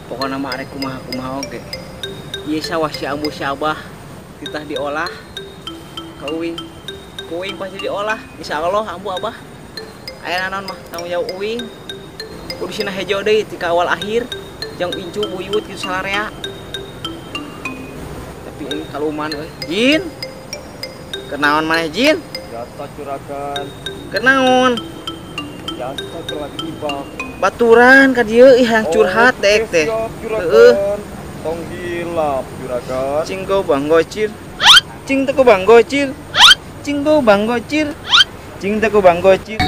Pokoknya mah arek kumaha oge. Ieu sawah si ambu si abah titah diolah ka uing. Ku uing pasti diolah. Insyaallah ambu abah. Aya naon mah tanggung jawab uing. Kudu sina hejo deui ti ka awal akhir. Jang incu buyut kitu salarea. Tapi ini kaluman euy. Jin. Kenaon maneh Jin? Jasa curagan. Kenaon? Jasa lagi bang. Baturan ka dieu ih yang curhat dek teh. Heeh. Tong hilap juragan. Cing go bang gocir. Cing teu bang gocir. Cing go bang gocir. Cing teu bang gocir.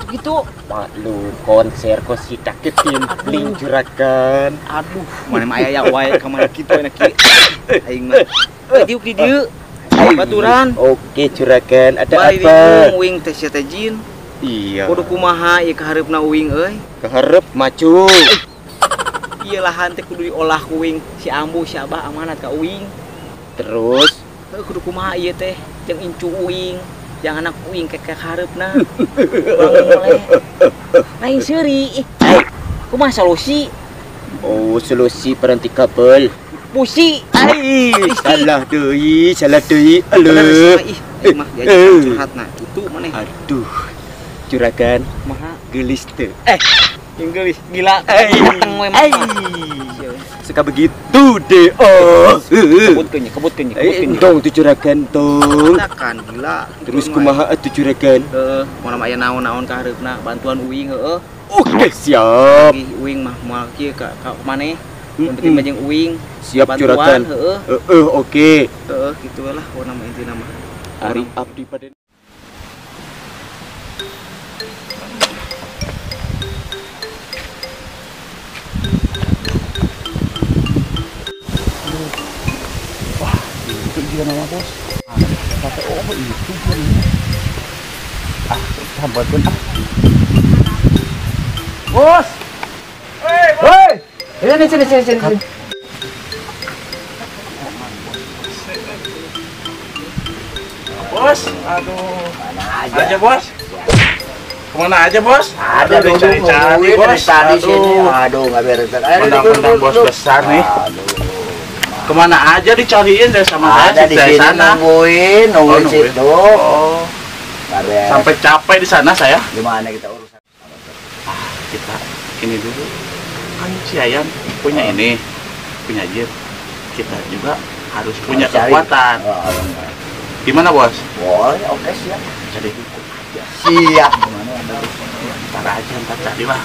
Gitu. Maklum konser ko si taketin bling juragan. Aduh, mana mah aya wae ka mana kitu enak kieu. Aing mah. Diuk di dieu. Baturan. Oke juragan, ada Bari apa? uing teh sia teh Jin. Iya. Kudu kumaha ieu kahareupna uing euy. Keharep maju. Ieu lahan teh kudu diolah ku uing si ambu si abah amanat ka uing. Terus Kudu kumaha ieu teh jeung incu uing. Jangan anak uing ke kahareupna. Bangun mulai. Lain seuri. Kumaha solusi? oh solusi berhenti kabel. Pusi. Salah deui. Bener ih. Mah diajak curhatna. Itu maneh. Aduh. Juragan, Kumaha? gelis teu. Yang gelis gila. Dateng we mah. Suka begitu deh. Oh. Kebutkeun. Entong tuh juragan tong. Kan gila. Terus kumaha atuh juragan? Moal aya naon-naon kahareupna bantuan uing heueuh. Oke, siap. Uing mah moal kieu ka maneh. Yang penting mah jeung uing. Siap Bantuan, juragan. Oke. Kitu lah pokona mah intina mah. Ari abdi pada itu dia nama bos. Kata oh itu kan. Sambatkeun Bos. Hei. Sini. Bos, aduh, aja bos. Kemana aja bos? Ada dong cari bos. tadi sini. Aduh, nggak beres. Mentang-mentang bos besar nih. Kemana aja dicariin deh sama Ada saya di dari sini sana. nungguin nungguin. situ. Oh, Beres. sampai capek di sana saya. Gimana kita urusan? Kita ini dulu. Kan si Ayan punya ini, punya jeep. Kita juga harus punya Cari. kekuatan. Gimana bos? Boleh, oke siap. Jadi ikut aja. Siap. Ntar aja, ntar cari lah.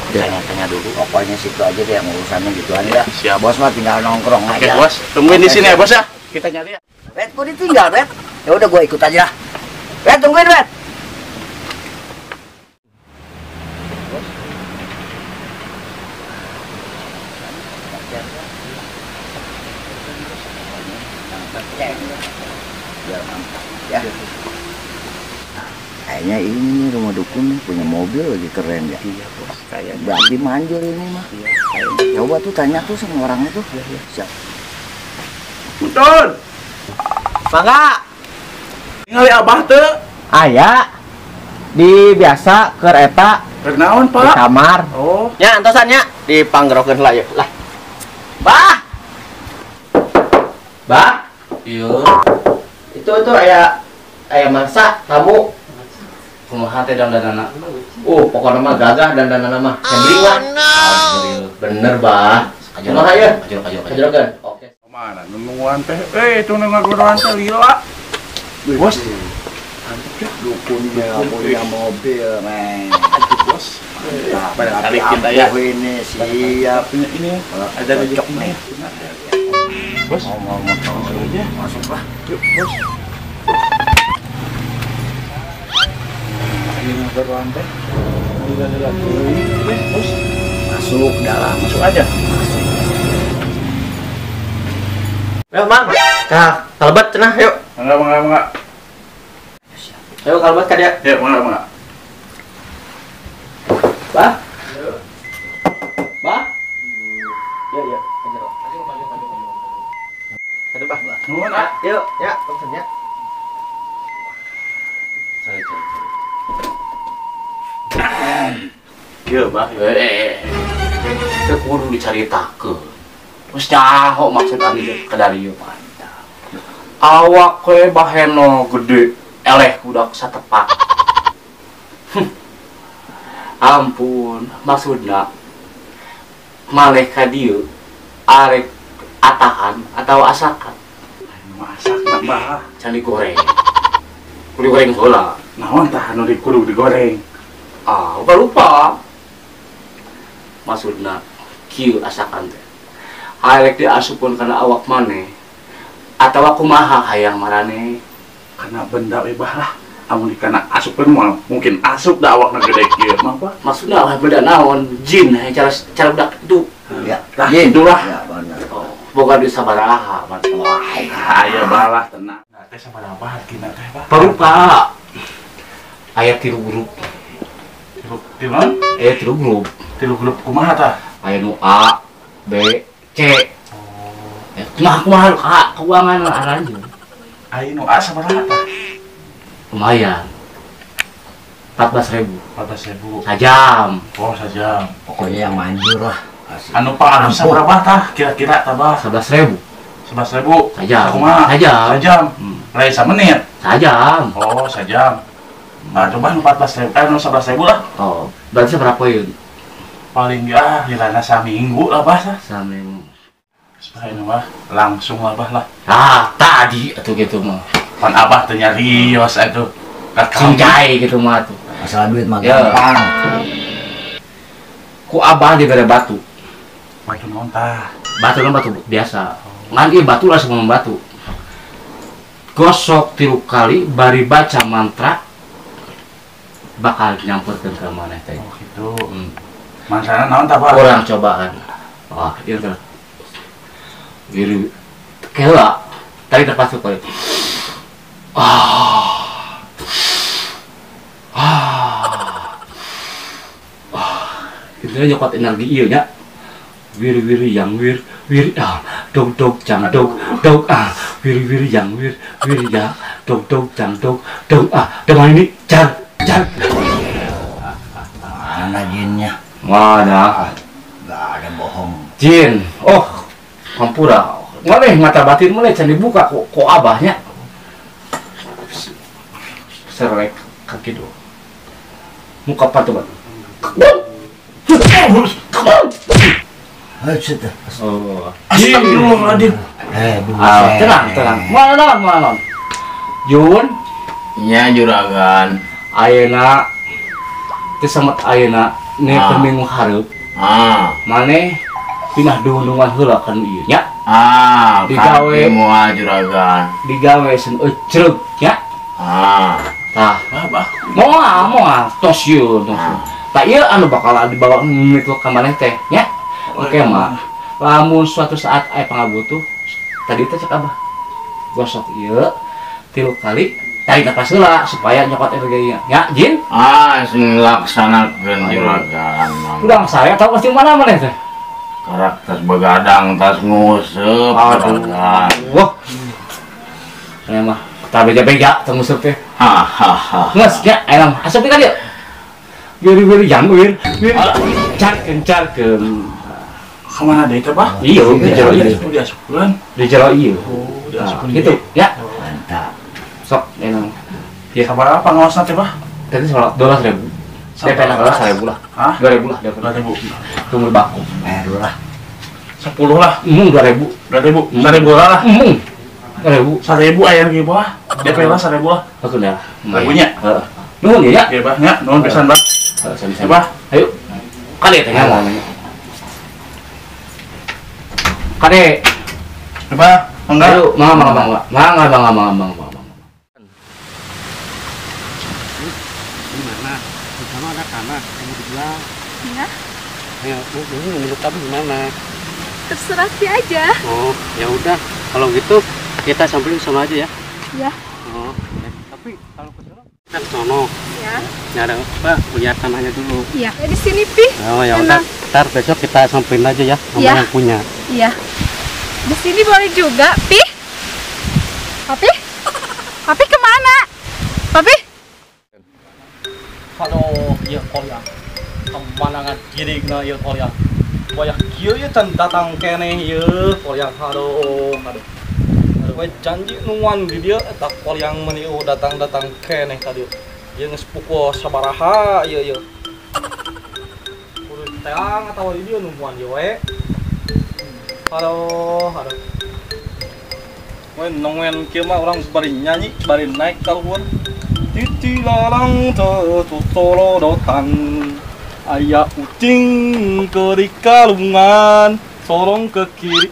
Tanya-tanya dulu. Pokoknya situ aja deh yang urusannya gituan ya. Siap. Bos mah tinggal nongkrong Oke aja. bos, tungguin di Oke, sini ya siap. bos ya. Kita nyari ya. Red, kok ditinggal, Red? Ya udah gua ikut aja. Red, tungguin, Red. Biar mantap ya. Nah, kayaknya ini rumah dukun nih, punya mobil lagi keren ya. Iya bos, kayaknya. Berarti manjur ini mah. Iya, kayaknya. Coba tuh tanya tuh sama orangnya tuh. Siap. Betul. Mangga. Ningali abah teu. Aya di biasa keur eta Kernaon di pak? kamar. Oh, Nya antosan nya dipanggerokeun heula yeuh. Lah. Bah. Bah. iya. Itu aya masa tamu. Kumaha teh dandanana? Pokoknya mah gagah dan mah. Hendring lah. Bener, Bah. Kumaha ya? Kajerokeun. Oke. Kemana? Nungguan teh. Itu nungguan teh lila. Bos. Dukunnya punya mobil, Neng. Bos. Barangkali kita ya. Ini siap. Punya ini. Ada cocok nih. Bos. Ngomong aja. Masuklah. Yuk, bos. Ini nungguan teh. Lila bos. Masuk dalam. Masuk aja. Ayo, Mang. Nah, kalbat cenah, yuk. Enggak. Ayo kalbat ka dia. Ya, enggak. Bah. Bah. Ya. Kajerok. Aduh, Bah. Nuhun ah. Yuk, ya, pesennya. Cari. Iya, Bah. teh kudu dicaritakeun. Terus nyaho maksud abi ke dari ieu mantap. Awak we baheno gede, eleh budak satepak. Ampun, maksudna maleh ka dieu arek atahan atau asakan. Masak nambah. Can digoreng. Kudu goreng heula. Naon tah anu kudu digoreng? Ah, lupa. Maksudna kieu asakan teh. Arek diasupkeun kana awak maneh atawa kumaha hayang marane? Kana benda we lah. Amun dikana asupkeun moal mungkin asup da awakna gede kieu mah apa? Maksudna lah beda naon? Jin cara budak itu. Ya, Lah Jin. itulah. Ya, benar. Oh, boga di sabaraha mantap. Ayo balah tenang. Nah, teh sabaraha kina teh, Pak? Parupa. Aya 3 grup. Di mana? Aya 3 grup. Tilu grup kumaha tah? Aya nu A, B, C. Kumaha keuangan aranjeun. Ayo nu asa sabaraha tah? Lumayan. 14.000 14.000. sajam. Oh, saja. Pokoknya yang manjur lah. Asik. Anu Pak, anu sabaraha tah? Kira-kira tah, Bah? 11.000 11.000. Sajam. Kumaha? Sajam. Sajam. Lain samenit. sajam. Oh, sajam. Nah, coba nu 14.000, nu 11.000 lah. Oh, berarti seberapa yun? Paling ya, hilana saminggu lah, Bah. Saming. Sebenarnya Bah, langsung lah, Bah lah. Ah, tadi atuh gitu mah. Pan Abah teh nyarios atuh. Cincai gitu mah tuh. Masalah duit mah Ya. gampang. Ku abah dibere batu. Batu naon tah? Batu kan batu biasa. Ngan ieu batu langsung membatu. Gosok 3 kali bari baca mantra bakal nyamperkeun ka maneh teh. Oh gitu. Mansana naon tah, Pak? Orang cobaan. Wah, ieu teh. Wiri kela tadi terpasuk kali. Itu nyokot energi ieu nya. Wir yang wir dog jang dog wir yang wir ya dog jang dog dengan ini jar Mana jinnya? mana Gak ada bohong. jin hampura mana mata batin mulai can dibuka kok abahnya serek kaki do muka patu oh Astagfirullahaladzim. Buset. tenang mana Yun Iya, juragan. ayeuna teu semet ayeuna ne minggu hareup maneh pindah duungan heula kan ieu nya digawe moal juragan. digawe sen ecreug nya tah Abah. moal tos ieu tah ieu anu bakal dibawa mitu ka maneh teh nya oke mah lamun suatu saat aya pangabutuh tadi teh cek abah gosok ieu 3 kali tarik napas heula supaya nyokot energinya ya jin Sing laksanakeun juragan. udang saya tahu pasti mana maneh teh Karakter begadang tas nguseup. juragan. wah saya mah tak beja-beja teu nguseup teh Hahaha. geus nya aya mah asup ka dieu wir yang wir carkeun Kemana deh itu, Pak? iya di jero ieu Di asupkeun. di jero ieu Oh, di nah, asupkeun. gitu ya Mantap. sok enang Sabaraha pangaosna teh, Pak? tadi 12.000 DP na kalau 1.000 lah Hah? 2.000 lah DP 2.000. tunggu baku Bayar dulu lah. 10 lah. 2.000 2.000. 1.000 lah. 2.000 1.000 aya ge, Bah. DP lah 1.000 lah. aku dah Lagunya? heeh nuhun ya Oke, Bah. Nya, nuhun pisan, Bah. sama-sama Bah. ayo kade teh ngomong kade Coba, enggak. ayo mangga Gimana? Pertama ada tanah yang mau dijual. Ya, Ya, menurut kamu gimana? terserah dia aja. Oh, ya udah. Kalau gitu kita samperin sama aja ya. Ya. Oh, ya. Tapi kalau ke sono kita ke sono. Ya. Nyari apa? Lihat tanahnya dulu. Iya. Di sini, Pi. Oh, ya udah. Ntar besok kita samperin aja ya sama Ya. yang punya. Iya. Di sini boleh juga, Pi. Papi? Papi kemana? Papi? Aduh, ieu koyak. Kemanangan kiri na ieu koyak. wayah kieu ye can datang keneh ye polyang aduh. We janji nuan di dia eta polyang meniu datang keneh ka dieu. Ye geus pukul sabaraha ieu. Kudu teang atawa di dieu nuan ye we. Aduh. We nongwen kieu mah urang bari nyanyi, bari naik ka luhur. Titi lalang tutolodotan ayah ucing ke di kalungan sorong ke kiri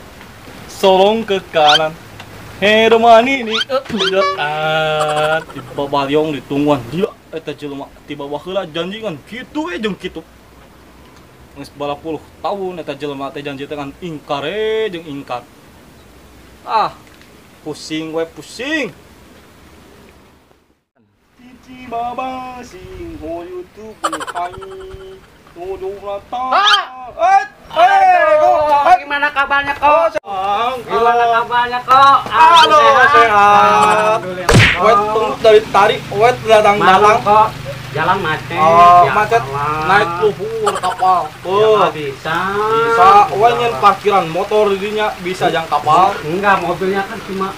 sorong ke kanan hermani ni lihat tiba baryong ditungguan dia eta jelema tiba baheula janji kan kitu jeung kitu geus 20 tahun eta jelema teh janji teh kan ingkare jeung ingkar pusing we pusing. Cici baba sing hoyu tu buhai nuju rata. Gimana kabarnya kok? Gimana kabarnya kok? Halo, sehat. Wet dari tarik, wet datang kok. Jalan macet. Macet. Naik luhur kapal. Bisa. Bisa. Wet nyen parkiran motor dirinya bisa jang kapal. Enggak, mobilnya kan cuma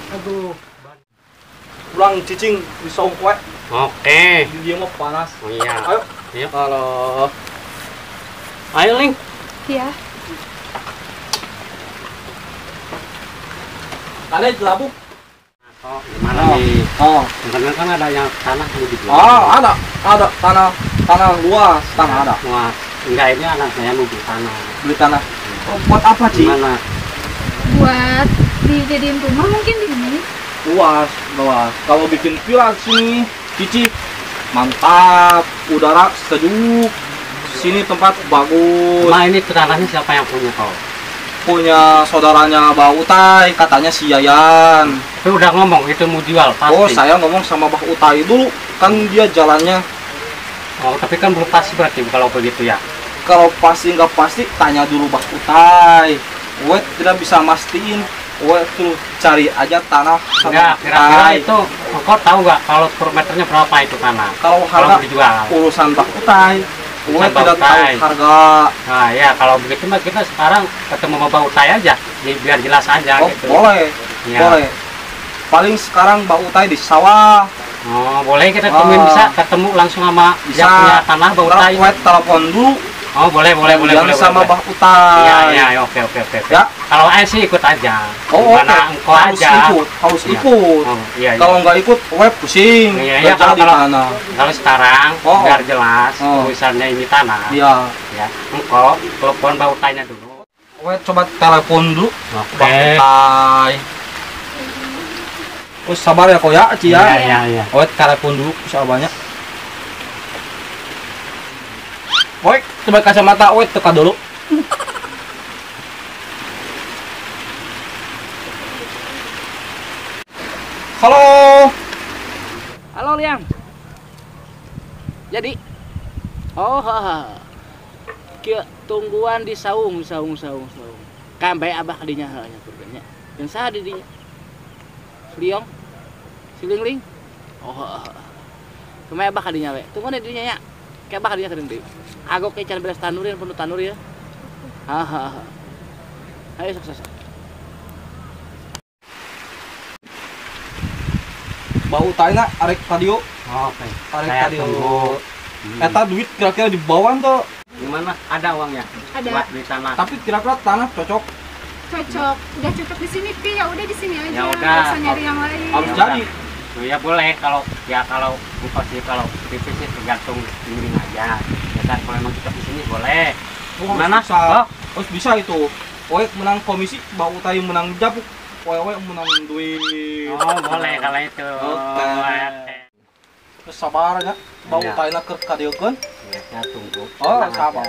Pulang cicing bisa kue. Oke. Dia mah panas. Oh iya. Ayo. Ayo. Halo. Ayo, Ling. Iya. Kalian gelabuk? Oh, gimana nih? Kan ada yang tanah mau dijual. Ada tanah luas, tanah ada. Wah, enggak, ini anak saya mau beli tanah. Beli tanah. Buat apa, Ci? Gimana? Buat dijadiin rumah mungkin di sini. Luas. Kalau bikin villa sini, Cici, mantap. Udara sejuk. Sini tempat bagus. Ma, ini tanahnya siapa yang punya kau? Punya saudaranya Mbak Utai, katanya si Yayan. Tapi udah ngomong itu mau jual pasti. Oh, saya ngomong sama Mbak Utai dulu, kan dia jalannya. Oh, tapi kan belum pasti berarti kalau begitu ya. Kalau pasti nggak pasti, tanya dulu Mbak Utai. Wet tidak bisa mastiin. Wet tuh cari aja tanah sama Enggak, kira-kira itu kau tahu nggak kalau per meternya berapa itu tanah? Kalau harga dijual. urusan Mbak Utai. Wet tidak tahu harga. Nah ya, kalau begitu mah kita sekarang ketemu sama Mbak Utai aja, biar jelas aja Oh, gitu. boleh. Ya. Boleh. Paling sekarang Mbak Utai di sawah. Oh, boleh kita temuin, bisa ketemu langsung sama yang punya tanah Mbak Utai. Wet telepon dulu. Oh, boleh. Sama Mbak Utai. Iya, oke. Ya. Kalau saya sih ikut aja. Oh, Gimana engkau aja? Harus Iya. ikut. Oh, iya. Kalau nggak ikut, web pusing. Iya, Nggak jadi tanah. kalau sekarang biar jelas tulisannya ini tanah. Iya. Ya, engkau telepon Mbak Utainya dulu. Web coba telepon dulu. Oke. Mbak Utai. Oh, sabar ya kok ya, Ci ya. Iya. Web telepon dulu, sabarnya. Woi, coba kacamata, woi teka dulu. Halo, Liang. Jadi, kieu tungguan di saung. Kambe abah kadinya heunya turunnya. Yang saha di dinya? Liong, Silingling. Kumaha abah kadinya we? Tunggu di dinya nya. Kayak abah kadinya keudeung deui. Agok ke can beres tanurin penuh tanur ya. Ayo sok. Mbak Utai na arek radio. Oke. Arek radio. Eta duit kira-kira di bawah tuh. Gimana? Ada uangnya? Ada. Buat beli tanah. Tapi kira-kira tanah cocok. Cocok. Udah cocok di sini, Pi. Ya udah di sini aja. Ya udah. Nggak usah nyari yang lain. Harus Ya jadi. Oh, ya boleh kalau bukan sih kalau tipis sih tergantung miring aja. Ya kan kalau emang cocok di sini boleh. Gimana? Bisa. Harus bisa itu. Oe menang komisi, Mbak Utai menang japuk. Oe menang duit. Oh, boleh kalau itu. Oke. Terus sabar ya. Mbak Ya. Utai na keur kadeukeun. Ya, tunggu. Oh, Tenang aja. sabar.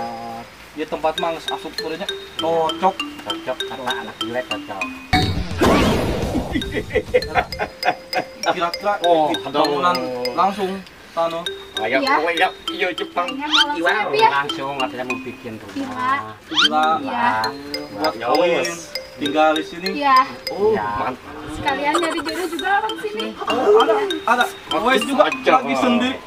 Di tempat mah geus asup kurenya. Cocok. Cocok karena anak jelek cocok. Kira-kira Oh, bangunan langsung tanah. Ayo, Iya. iya Jepang. Kayaknya mau langsung ya, Pi ya. Langsung katanya mau bikin rumah. Gila. Iya. Buat kawin. Tinggal di sini. Iya. Oh, Ya. mantap. Sekalian nyari jodoh juga orang sini. Ada. Oe juga lagi sendiri.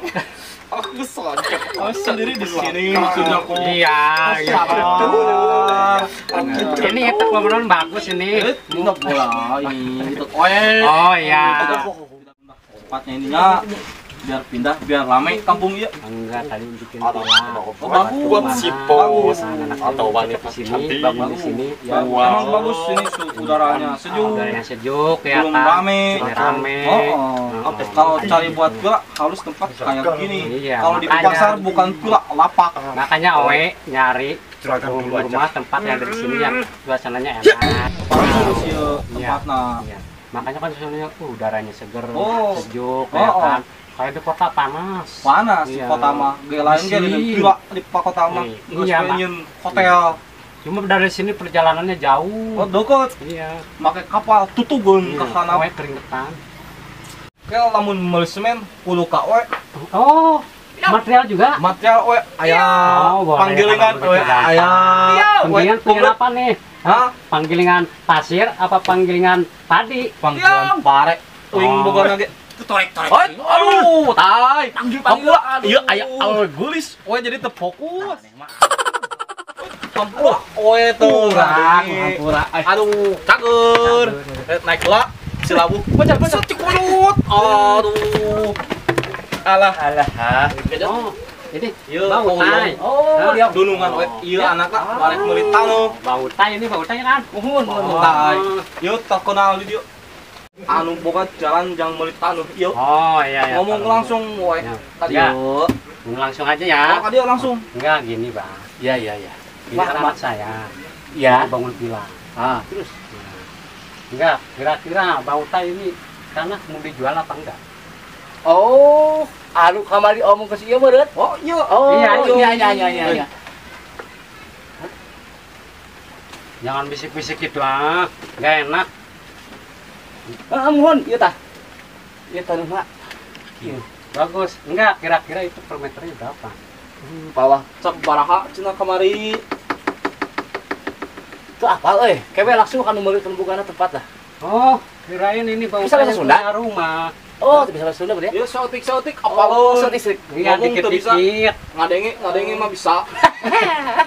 Aku saja. Oe sendiri di sini maksudnya kok. Iya. Sabar. Ini itu pemeran bagus ini. Tidak bola ini itu oil. Oh iya. Tempatnya ininya biar pindah biar ramai kampung ya. Enggak, tadi bikin pola. Bagus buat sipos Atau wanita di sini, bangun di sini. Ya, Emang bagus ini udaranya sejuk. udaranya sejuk ya Belum kan. rame. Rame. Kalau cari buat pula harus tempat kayak begini. Iya, Kalau di makanya. pasar bukan pula lapak. Makanya Owe nyari rumah tempat yang ada di sini yang suasananya enak. Bagus ya Iya. tempatnya. Iya. Makanya kan suasananya udaranya seger, Oh. sejuk ya Oh, oh. kan. Kayak di kota panas. Panas di Iya. kota mah. Gak lain gak Mesin. pula di kota mah. Iya, Pak. Pengen hotel. Cuma dari sini perjalanannya jauh. Oh, deket. Iya. Pakai kapal tutugun ke sana. Owe keringetan. Kayak lamun meuli semen kudu ka we. Oh, material juga. Material we aya Oh, boleh. panggilingan Kalau we begitu, dah. aya Panggilingan apa nih? Hah? Panggilingan pasir apa panggilingan padi? Panggilan bare. Uing Oh. boga ge. Torek-torek. Aduh, tai. Panggil-panggil. Iya aya awal gulis. We jadi terfokus. Hampura, we tuh. Hampura. Aduh, cager. Naik lah silabu. Baca kulut. Aduh. Alah. Oh, ini Ieu bau tai. Oh, dia dunungan we. Ieu anakna barek meuli tanu. Bau tai ini bau tai kan? Muhun, tai. Ieu terkenal di dieu. Anu boga jalan jang meuli tanu. Ieu. Oh iya ya. Ngomong langsung we. Ya. Tadi Ya. ieu. Langsung aja ya. Tadi langsung. Enggak gini, Bang. Iya, iya, iya. Ini kan anak saya. Iya. Mau bangun villa. Ah, Terus enggak, kira-kira bau tai ini tanah mau dijual apa enggak? oh, anu kamari omong ke si ieu meureun. Oh, iya. Oh, Iya, iya. Jangan bisik-bisik gitu ah. Enggak enak. Mohon, ieu tah. Ieu tah mah. Bagus. Enggak, kira-kira itu per meternya berapa? Bawah. Cak baraha cenah kamari. Itu apa euy? Kewe langsung kan meuli bugana tempat lah. Oh, kirain ini bau Bisa bahasa tai Sunda? punya rumah. Oh, bisa bahasa Sunda berarti ya? Ieu sautik-sautik Oh, apalun. listrik. Iya, Ngomong tuh bisa. dikit-dikit. Ngadenge mah bisa.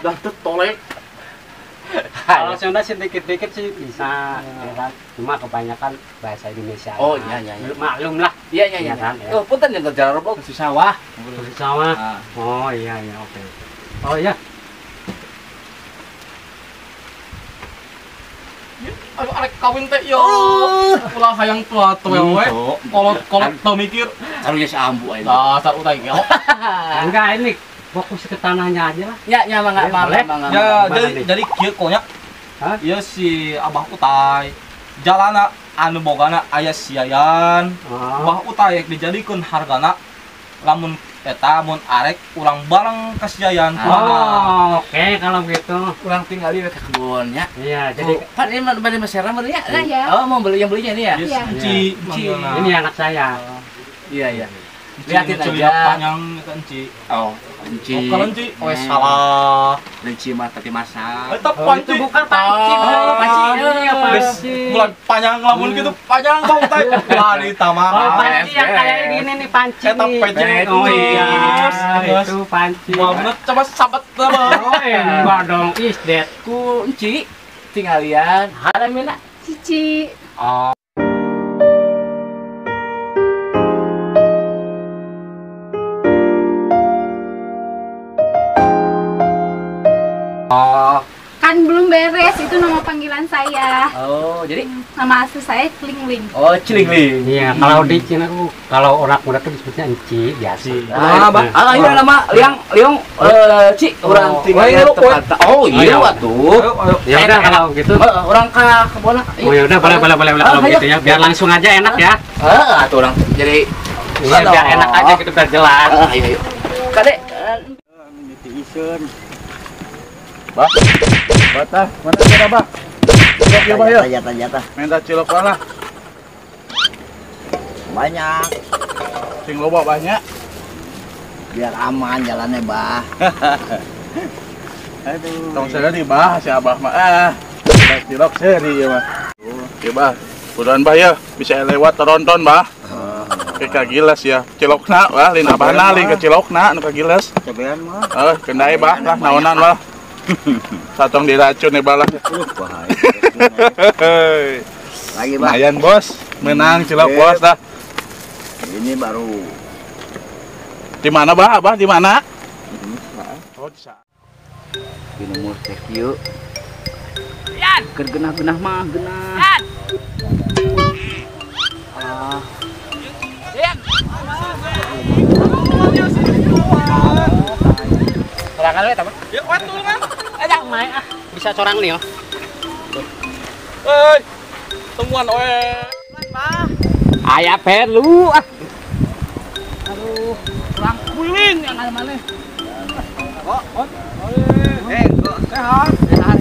Dah teu tolek. Kalau Sunda sih dikit-dikit sih bisa, ya kan? Cuma kebanyakan bahasa Indonesia. Oh, iya, iya, iya. Maklum lah. Iya, Iya kan, ya. Oh, punten yang terjalan robok. Di sawah. Terus sama. Ah. Oh iya iya oke. Oh iya. Aduh, arek kawin teh yo. Ulah hayang tua we. Kolot teu mikir. Karunya si ambu aja. Dasar utai ge. Enggak ini fokus ke tanahnya aja lah. Ya, mangga, Boleh. mangga. Ya, Mana nih? jadi kieu konya. Hah? Ieu si Abah Utai. Jalana anu bogana aya siayan. Oh. Abah Utai dijadikeun hargana lamun eta mun arek urang bareng ka siayan. Oh, oke kalau gitu. Kurang tinggal di kebun ya. Iya, jadi Pan ini bade masyarakat mah ya? Iya. Oh, mau beli yang belinya ini ya? Iya. Enci, ini anak saya. Iya, iya. Liatin Enci aja. panjang itu enci. Oh, enci. Oh, kalau enci, wes salah. Enci mah tadi masak. Eta Oh, panci. itu bukan panci. Oh, panci. Iya, Geus panci. bulan panjang lamun gitu panjang Bang Utai. Wah, di Oh, tamang. panci yang kayak gini nih panci. Eta nih. pejeng. Oh iya, Geus. itu panci. Wah, bener coba sabat lah. Oh, enggak dong, is that. Ku enci tinggalian haramina. Cici. Oh. Oh, Kan belum beres, itu nama panggilan saya. Oh, jadi Nama asli saya Klingling. oh cilingling. iya, kalau di Cina tuh kalau orang muda tuh disebutnya enci biasa. Ah, iya nama Liang Ci orang tinggal tempat. Oh, iya atuh. Ya udah kalau gitu. Orang ka kebona. Oh ya udah boleh kalau gitu ya. Biar langsung aja enak ya. Atuh orang jadi Iya, biar enak aja gitu biar jelas. Ayo. Kade Bah. Batah, mana ada Bah? Cilok ya Bah ya. Jatah. Minta cilok mana? Banyak. Sing loba banyak. Biar aman jalannya, Bah. Aduh. Tong saya di Bah, si Abah mah. Cilok seri ya mah. Oke Bah. Mudahan Bah ya bisa lewat tonton Bah. Kayak gilas ya. Cilokna Bah, lin Abahna lin ke cilokna nu ka gilas. Cobean mah. Kendai Bah lah naonan Bah. Satong diracun nih balah. Bahaya. Lagi Bah. Lumayan bos, menang cilok bos dah. Ini baru. Di mana bah? Abah di mana? Oh di sana. Di nomor cek yuk. Genah-genah mah genah. Ah. Silakan we, Pak. Ya, watul kan. Ajak main ah. Bisa corang nih, oh. Hei, temuan oe. Aya perlu ah. Aduh, kurang kuling yang ada mana? Kok Sehat. Sehat.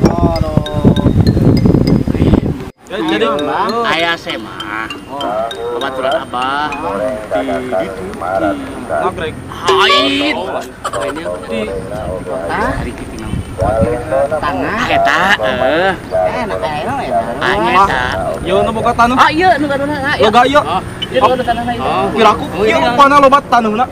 ya, jadi Ayah saya mah. Kebetulan abah. nagrek. Haid. Ini di kota hari kita. Tanah eta enak aja eta. Yo nu boga taneuh. Ah iya nu gaduna. Loga ieu. Ieu nu tanah itu. Kiraku ieu rupana loba taneuhna.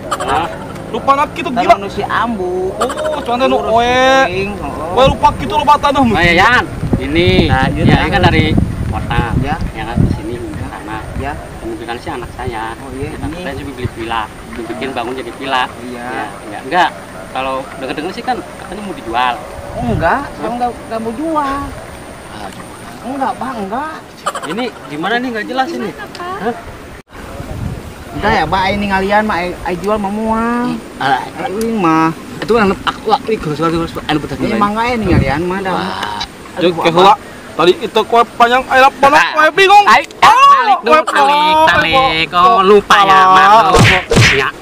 Rupana kitu gila. Gila si ambu. Oh, cuman nu oe. Wah lupa kitu loba taneuh. Oh ya, Yan. Ini. Nah, Ya, ini kan dari kota. Ya. Yang kan ke sini ke sana. Ya. Kemungkinan sih anak saya. Oh iya, Anak ini. saya juga beli villa. Bikin bangun jadi villa. Iya. Ya, enggak. Kalau dengar-dengar sih kan katanya mau dijual. Enggak, saya enggak mau jual. Enggak, Bang, enggak. Ini gimana nih nggak jelas ini? Udah ya, Bang, ini ngalian mah ai jual mah moal. Ini mah. Itu kan aku terus anu betul. Ini mah enggak ini ngalian mah dah. Jeung keheula tadi itu kue panjang air panas kue bingung. Ai, talik. Oh, lupa ya, malu. Ya.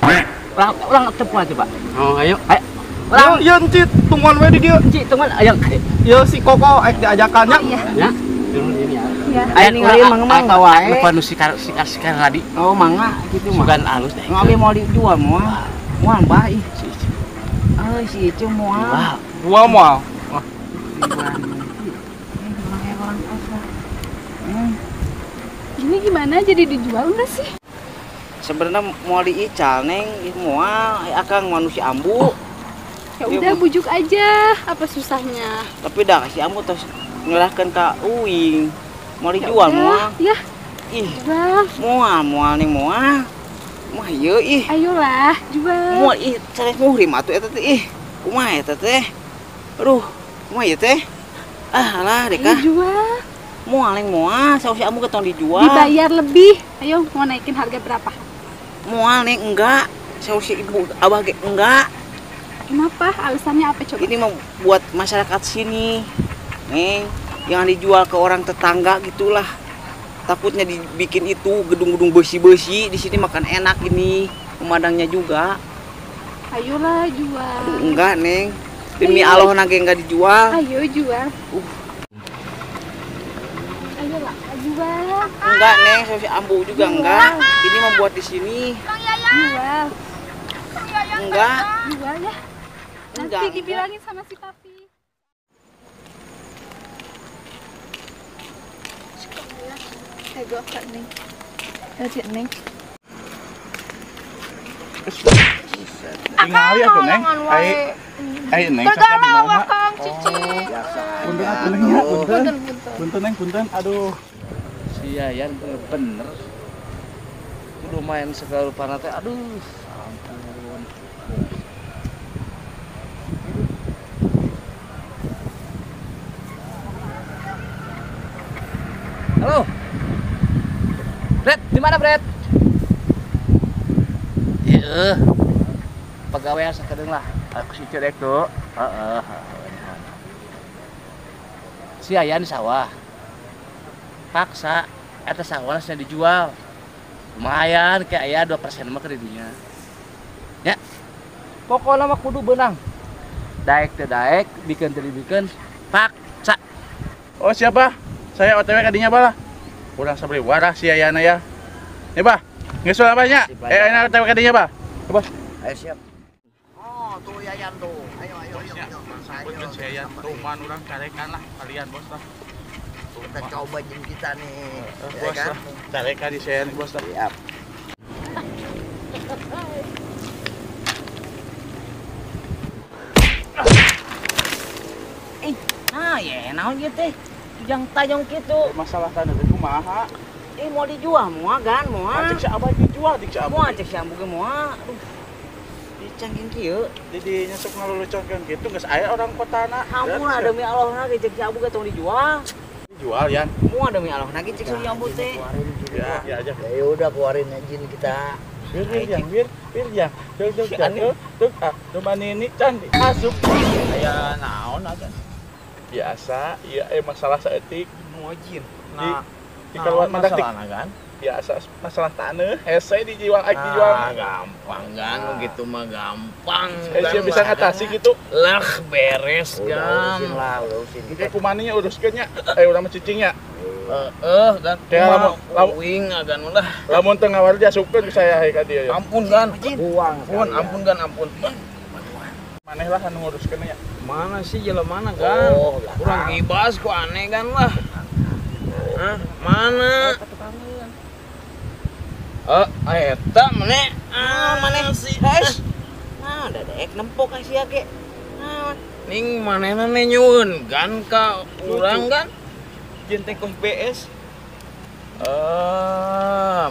Ulang cepu aja, Pak. Oh, ayo. Yo yen cit tungguan we di dieu. Ci, tunggu, ayo. Ieu si Koko aek diajakannya. Ya. Turun ini ya. Iya. Ayo nih ngalian mah enggak wae. Lupa nu sikar tadi. Oh, mangga gitu mah. Sugan alus deh. Ngabe mau dijual moal. Moal, Bah, ih. Si Icu moal. Jual moal. Ini gimana jadi dijual enggak sih? Sebenarnya mau diical neng, moal akang manusia ambu. Ya udah bujuk aja, apa susahnya? Tapi dah si ambu terus nyerahkan ke Uing. Mau Ya dijual udah, moal. Ya, Ih, jual. moal neng moal. Mah ieu ih. Ayolah, jual. Moal ih, sanes muhrim atuh eta teh ih. Kumaha eta teh? Aduh, kumaha ieu teh? Ah, alah Ayo dekah. jual. Moal neng moal, saus si ambu ketong dijual. Dibayar lebih. Ayo, mau naikin harga berapa? Moal neng enggak. Saus si ibu abah ge enggak. Kenapa? Alasannya apa coba? Ini mah buat masyarakat sini, neng, jangan dijual ke orang tetangga gitulah. Takutnya dibikin itu gedung-gedung besi-besi di sini makan enak ini, pemadangnya juga. Ayolah jual. Aduh, enggak neng, demi Allah nage enggak dijual. Ayo jual. Ayolah jual. Enggak neng, saya si ambu juga enggak. Ini mah buat di sini. Jual. Enggak, Jual ya. Nanti Enggak. dibilangin sama si papi. Ego kan Neng. Lihat Neng. Tingali atuh neng. Ai neng sakit di mana? Kang Cici. Punten neng punten. Aduh. Si Yayan bener. Kudu main segala rupa teh. Aduh, ampun. Halo. Bret, di mana Bret? Iya. Pegawai sakedeung lah. Aku si Cedek tuh. Heeh. Si Yayan di sawah. Paksa eta sawah nya dijual. Lumayan kayak aya 2% mah kredinya. Ya. Pokoknya mah kudu beunang. Daek teh daek, bikeun teh dibikeun. Paksa. Oh siapa? Saya OTW kadinya bala. Urang sabari warah si Ayana ya. Nih bah, geus apanya? Ayana OTW kadinya bah. Bos. Ayo siap. Oh, tuh Yayan tuh. Ayo. Betul si Ayan tuh man urang carekan lah kalian bos lah. Kita coba jin kita nih. Bos lah. Carekan di saya nih bos lah. Siap. euy. Nah, ya naon ieu teh? Tujang tajong kitu. Masalah tanah teh kumaha? Mau dijual moal gan moal. Cek si abah dijual dik si abah. Moal cek si ambu ge moal. Aduh. Dicangking kieu. Jadi nyesuk ngaluluconkeun kitu geus aya orang kotana. Hampura demi Allah ge cek si ambu ge tong dijual. Dijual ya. Moal demi Allah ge cek si ambu teh. Ya, ya aja. Ya udah keluarin aja kita. Bir ya. Tuh, rumah ini can diasup. Aya naon aja. Biasa, iya masalah saeutik. Mojin. Di keluar mandak masalahna kan? biasa masalah tanah, hese dijual dijual. Gampang kan, gitu mah gampang. Hese bisa ngatasi gitu. Lah beres kan. Urusin. Kayak kumaninya uruskeun nya. Urang mah cicingnya. Dan Kayak wing agan udah. Lamun teu ngawari diasupkeun ke saya ka dieu. Ampun kan. Ampun. Maneh lah anu nguruskeun nya. Mana sih jelemana kan? Kurang gibas kok aneh kan lah. Hah? Mana? Eta maneh. Maneh sih. Nah, dadek nempok ka sia ge. Nah, Ning manehna nyueun kan ka urang kan? jeung teh kos BS.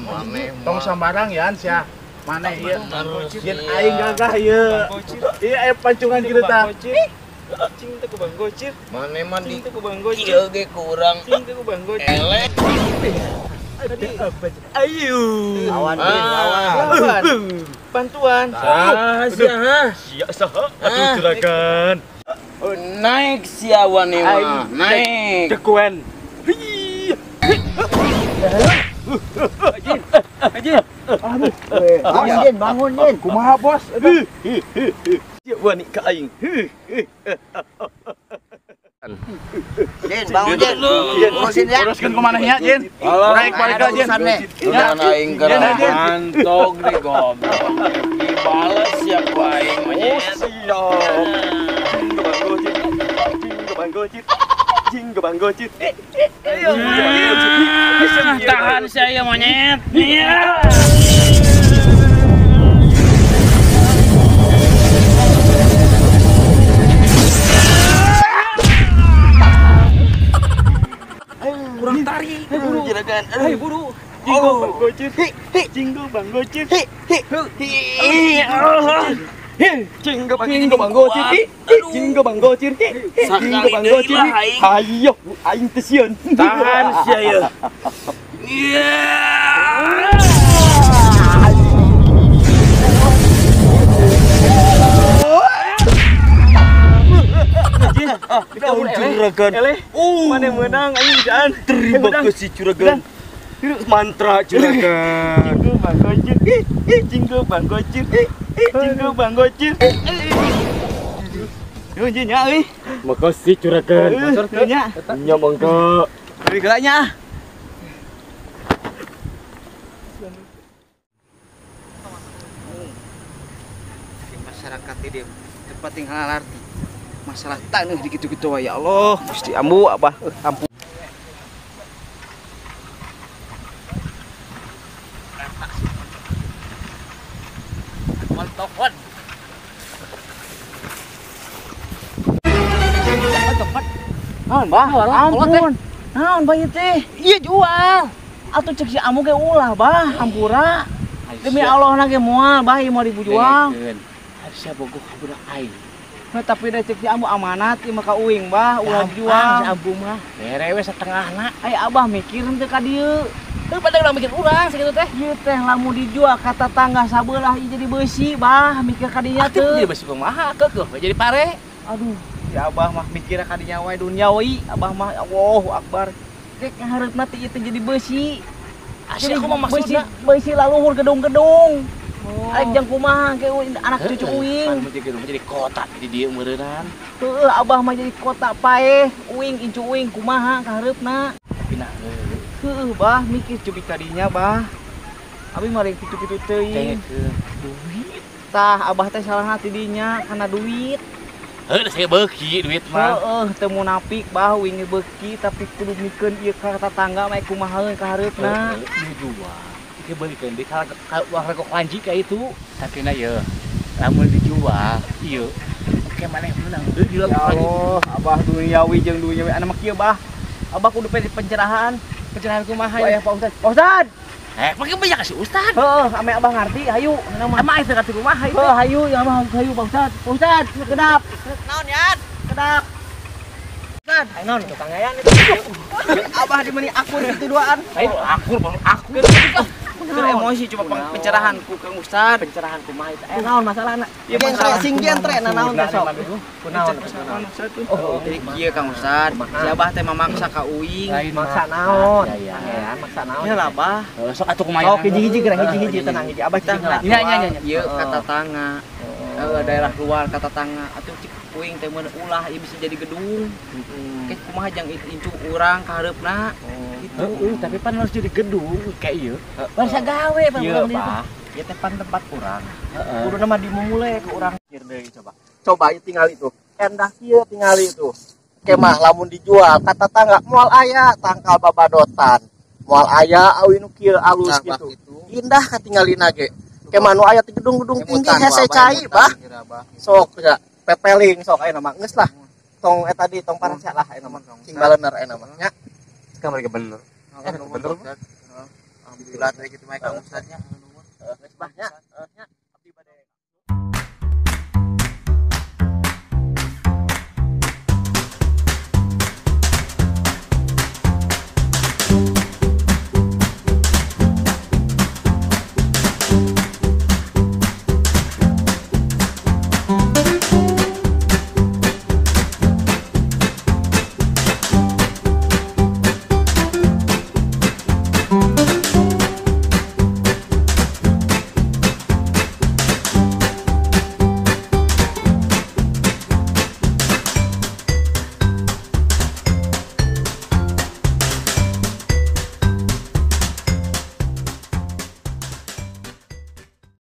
Maneh Tong sambarang ya sia. Maneh ieu. Yen Aing gagah ieu. Ieu aya pancungan kitu tah. Cing teh ku Bang Gocir. maneh mah di Cing teh ku Bang Gocir. kieu ge kurang Cing teh ku Bang Gocir. elek. Ayo. Lawan. Bantuan. Sia saha? Atuh juragan. Naik siawan ieu mah. Naik. Dekuen. Bangun, Din. Kumaha bos? Dia wani ka aing. Din, bangun, Din. Urusin ya. Uruskeun ku manehnya, Jin. Naik balik ka, Jin. Jangan aing mantog di goblok. Dibales ya ku aing mah. Tahan saya monyet. Kurang tarik. Buru juragan. Buru. Jinggo Bang Gocir. Jinggo Bang Gocir. Jinggo Bang Gocir. Jinggo Bang Gocir. Ayo, aing teh sieun. Tahan saya. Juragan. Mana menang aing jaan. Terima kasih juragan. Mantra juragan. Jinggo Bang Gocir. Jinggo Bang Gocir. Yo Jin ya euy. Makasih juragan. Motor teh nya. Nya mangga. Beri gelanya. Masyarakat di tempat tinggal arti masalah tanah gitu-gitu ya Allah Gusti ambu abah ampun Mantokon. naon bah ampun naon bah ieu teh ieu jual atuh cek si ambu ge ulah bah hampura demi Allah na ge moal bah ieu mau dijual Sia bogoh budak aing. nah, tapi da cek si ambu amanat ieu mah ka uing bah ulah dijual Si Abu mah berewe setengahna. ai abah mikirin teh ka dieu Daripada udah mikir urang segitu teh. ieu teh lamun dijual ka tetangga sabelah ieu jadi beusi bah mikir ka dinya Atuh teu jadi besi kumaha keukeuh jadi pare. aduh ya abah mah mikir ka dinya wae duniawi abah mah Allahu Akbar rek ngahareupna teh ieu teh jadi beusi Asli aku mah maksudna beusi laluhur gedung-gedung Aing jang kumaha ke anak cucu uing. Jadi kota di dieu meureunan. Heueuh abah mah jadi kota paeh, uing incu uing kumaha kahareupna. Tapi nah Heueuh bah mikir cubik kadinya bah. Abi mah rek kitu-kitu teuing. duit. Tah abah teh salahna ti dinya kana duit. Heuh saya beuki duit mah. Heeh, teu munafik bah uing beuki tapi kudu mikeun ieu ka tetangga mah kumahaeun kahareupna. Dijual. Kita belikan di kalau rokok lanji kayak itu. Tapi na ya, namun dijual, iya. Oke maneh menang. Ya Allah, abah duniawi jeung duniawi anu mah kieu bah. Abah kudu pede pencerahan. Pencerahan kumaha ya Pak Ustad? Pak Ustad. Pakai banyak kasih Ustad. Heeh, ame abah ngarti, hayu. Ama aya ngarti kumaha itu. Hayu, ya mah hayu Pak Ustad. Pak Ustad, kedap. Naon ya? Kedap. Ustad, ayo naon tukang ayan itu. Abah di meuni akur kitu duaan. Ayo akur. Keur emosi coba pencerahan ku Kang Ustad. Pencerahan kumaha eta? Naon masalahna? Ieu masalah sing gentre naon teh sok. Kunaon? Oh, jadi kieu Kang Ustad. Si Abah teh mamaksa ka uing. Maksa naon? Ya, maksa naon? Ya lah, Abah. Sok atuh kumaha. Sok hiji-hiji geura hiji-hiji tenang hiji. Abah cing lah. Nya. Ieu kata tangga. Daerah luar kata tangga atuh cik uing teh mun ulah ieu bisa jadi gedung. Ke kumaha jang incu urang ka hareupna. Tapi pan harus jadi gedung kayak ieu. Bangsa gawe Bang. Ieu, Pak. Ya teh pan tempat urang. Kudu nama dimulai ke urang kieu deui coba. Coba ieu tinggali tuh. Endah kieu tinggali tuh. Kemah lamun dijual kata tangga moal aya tangkal babadotan. Moal aya awi nu kieu alus gitu. Indah katinggalina ge. Kemah nu aya ti gedung-gedung tinggi hese cai bah. Sok ya pepeling sok aya mah geus lah. Tong eta di tong parasya lah aya mah. Cing balener aya mah nya. Kan mereka bener. Bener. Alhamdulillah teh kitu mah Kang Ustadnya. Geus bah nya.